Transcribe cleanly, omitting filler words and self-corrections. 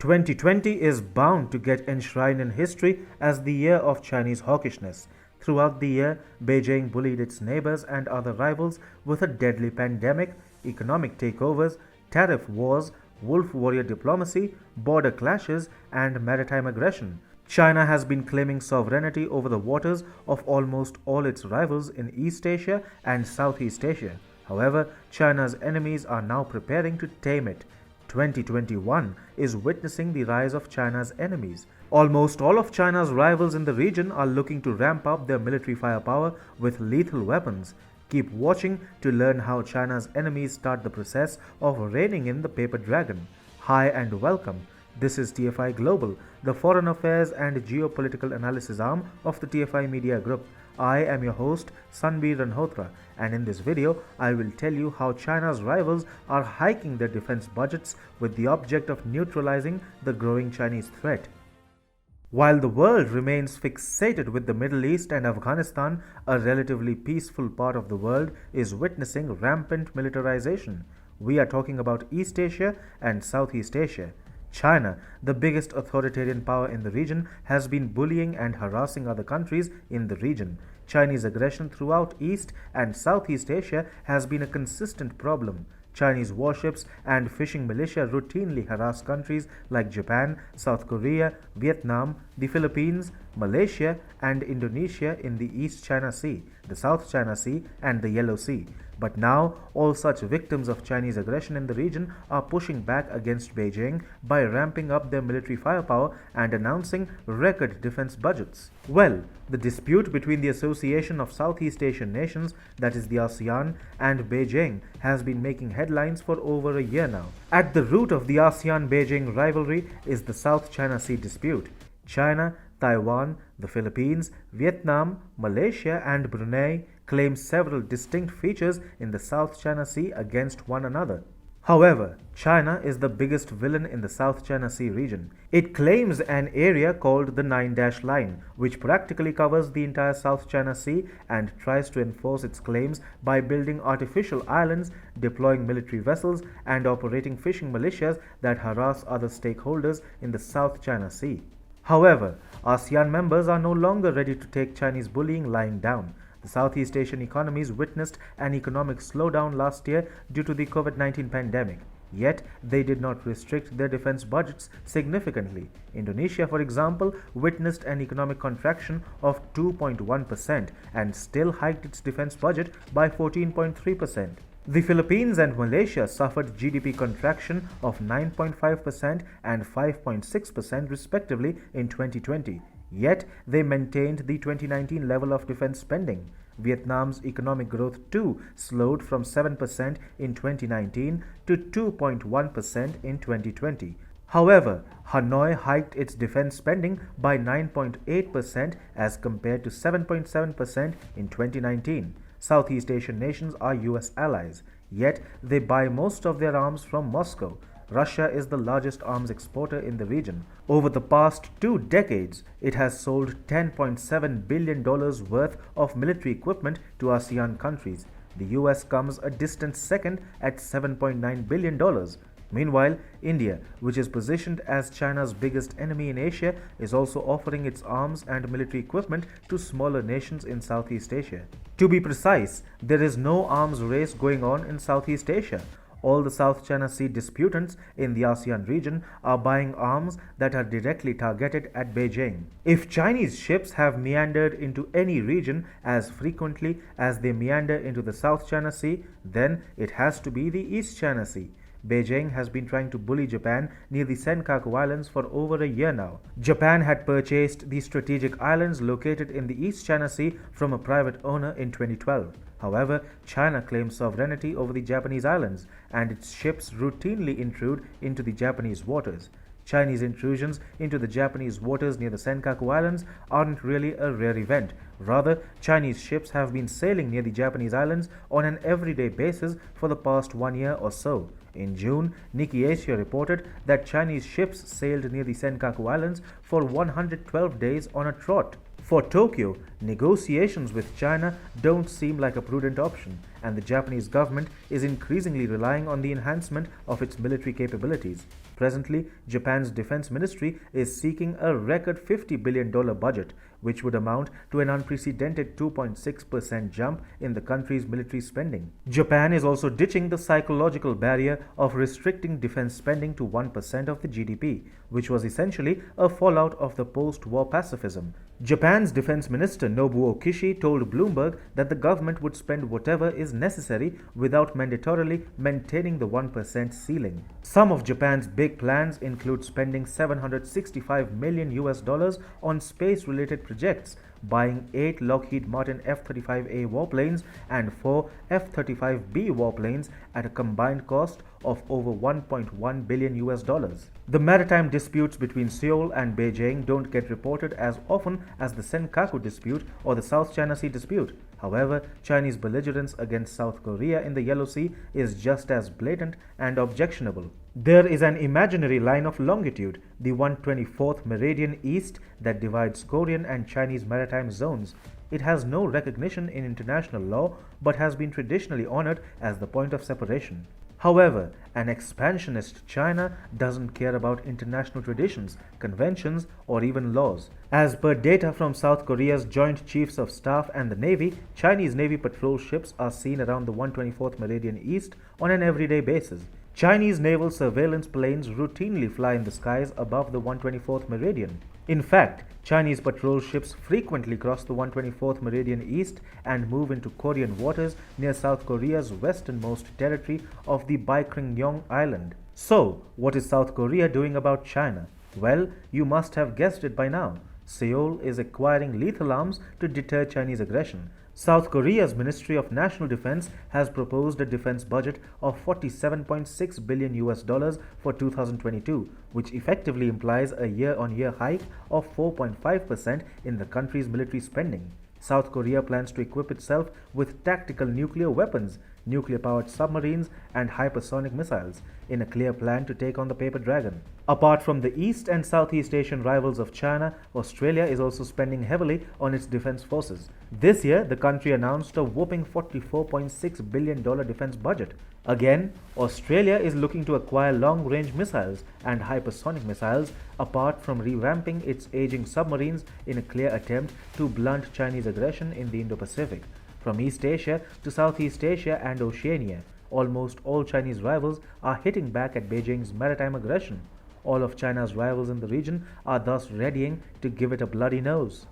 2020 is bound to get enshrined in history as the year of Chinese hawkishness. Throughout the year, Beijing bullied its neighbors and other rivals with a deadly pandemic, economic takeovers, tariff wars, wolf warrior diplomacy, border clashes, and maritime aggression. China has been claiming sovereignty over the waters of almost all its rivals in East Asia and Southeast Asia. However, China's enemies are now preparing to tame it. 2021 is witnessing the rise of China's enemies. Almost all of China's rivals in the region are looking to ramp up their military firepower with lethal weapons. Keep watching to learn how China's enemies start the process of reining in the paper dragon. Hi and welcome. This is TFI Global, the foreign affairs and geopolitical analysis arm of the TFI Media Group. I am your host, Sanbir Ranhotra, and in this video, I will tell you how China's rivals are hiking their defense budgets with the object of neutralizing the growing Chinese threat. While the world remains fixated with the Middle East and Afghanistan, a relatively peaceful part of the world is witnessing rampant militarization. We are talking about East Asia and Southeast Asia. China, the biggest authoritarian power in the region, has been bullying and harassing other countries in the region. Chinese aggression throughout East and Southeast Asia has been a consistent problem. Chinese warships and fishing militia routinely harass countries like Japan, South Korea, Vietnam, the Philippines, Malaysia, and Indonesia in the East China Sea, the South China Sea, and the Yellow Sea. But now, all such victims of Chinese aggression in the region are pushing back against Beijing by ramping up their military firepower and announcing record defense budgets. Well, the dispute between the Association of Southeast Asian Nations, that is the ASEAN, and Beijing has been making headlines for over a year now. At the root of the ASEAN-Beijing rivalry is the South China Sea dispute. China, Taiwan, the Philippines, Vietnam, Malaysia, and Brunei claim several distinct features in the South China Sea against one another. However, China is the biggest villain in the South China Sea region. It claims an area called the Nine-Dash Line, which practically covers the entire South China Sea and tries to enforce its claims by building artificial islands, deploying military vessels, and operating fishing militias that harass other stakeholders in the South China Sea. However, ASEAN members are no longer ready to take Chinese bullying lying down. The Southeast Asian economies witnessed an economic slowdown last year due to the COVID-19 pandemic. Yet, they did not restrict their defense budgets significantly. Indonesia, for example, witnessed an economic contraction of 2.1% and still hiked its defense budget by 14.3%. The Philippines and Malaysia suffered GDP contraction of 9.5% and 5.6% respectively in 2020. Yet, they maintained the 2019 level of defense spending. Vietnam's economic growth too slowed from 7% in 2019 to 2.1% in 2020. However, Hanoi hiked its defense spending by 9.8% as compared to 7.7% in 2019. Southeast Asian nations are US allies, yet they buy most of their arms from Moscow. Russia is the largest arms exporter in the region. Over the past 2 decades, it has sold $10.7 billion worth of military equipment to ASEAN countries. The US comes a distant second at $7.9 billion. Meanwhile, India, which is positioned as China's biggest enemy in Asia, is also offering its arms and military equipment to smaller nations in Southeast Asia. To be precise, there is no arms race going on in Southeast Asia. All the South China Sea disputants in the ASEAN region are buying arms that are directly targeted at Beijing. If Chinese ships have meandered into any region as frequently as they meander into the South China Sea, then it has to be the East China Sea. Beijing has been trying to bully Japan near the Senkaku Islands for over a year now. Japan had purchased the strategic islands located in the East China Sea from a private owner in 2012. However, China claims sovereignty over the Japanese islands, and its ships routinely intrude into the Japanese waters. Chinese intrusions into the Japanese waters near the Senkaku Islands aren't really a rare event. Rather, Chinese ships have been sailing near the Japanese islands on an everyday basis for the past 1 year or so. In June, Nikkei Asia reported that Chinese ships sailed near the Senkaku Islands for 112 days on a trot. For Tokyo, negotiations with China don't seem like a prudent option, and the Japanese government is increasingly relying on the enhancement of its military capabilities. Presently, Japan's defense ministry is seeking a record $50 billion budget, which would amount to an unprecedented 2.6% jump in the country's military spending. Japan is also ditching the psychological barrier of restricting defense spending to 1% of the GDP, which was essentially a fallout of the post-war pacifism. Japan's defense minister Nobuo Kishi told Bloomberg that the government would spend whatever is necessary without mandatorily maintaining the 1% ceiling. Some of Japan's big plans include spending $765 million on space-related projects, buying 8 Lockheed Martin F-35A warplanes and 4 F-35B warplanes at a combined cost of over $1.1 billion. The maritime disputes between Seoul and Beijing don't get reported as often as the Senkaku dispute or the South China Sea dispute. However, Chinese belligerence against South Korea in the Yellow Sea is just as blatant and objectionable. There is an imaginary line of longitude, the 124th meridian east, that divides Korean and Chinese maritime zones. It has no recognition in international law but has been traditionally honored as the point of separation. However, an expansionist China doesn't care about international traditions, conventions, or even laws. As per data from South Korea's Joint Chiefs of Staff and the Navy, Chinese Navy patrol ships are seen around the 124th meridian east on an everyday basis. Chinese naval surveillance planes routinely fly in the skies above the 124th meridian. In fact, Chinese patrol ships frequently cross the 124th meridian east and move into Korean waters near South Korea's westernmost territory of the Baikryong Island. So, what is South Korea doing about China? Well, you must have guessed it by now. Seoul is acquiring lethal arms to deter Chinese aggression. South Korea's Ministry of National Defense has proposed a defense budget of $47.6 billion for 2022, which effectively implies a year-on-year hike of 4.5% in the country's military spending. South Korea plans to equip itself with tactical nuclear weapons, nuclear-powered submarines, and hypersonic missiles in a clear plan to take on the paper dragon. Apart from the East and Southeast Asian rivals of China, Australia is also spending heavily on its defense forces. This year, the country announced a whopping $44.6 billion defense budget. Again, Australia is looking to acquire long-range missiles and hypersonic missiles, apart from revamping its aging submarines in a clear attempt to blunt Chinese aggression in the Indo-Pacific. From East Asia to Southeast Asia and Oceania, almost all Chinese rivals are hitting back at Beijing's maritime aggression. All of China's rivals in the region are thus readying to give it a bloody nose.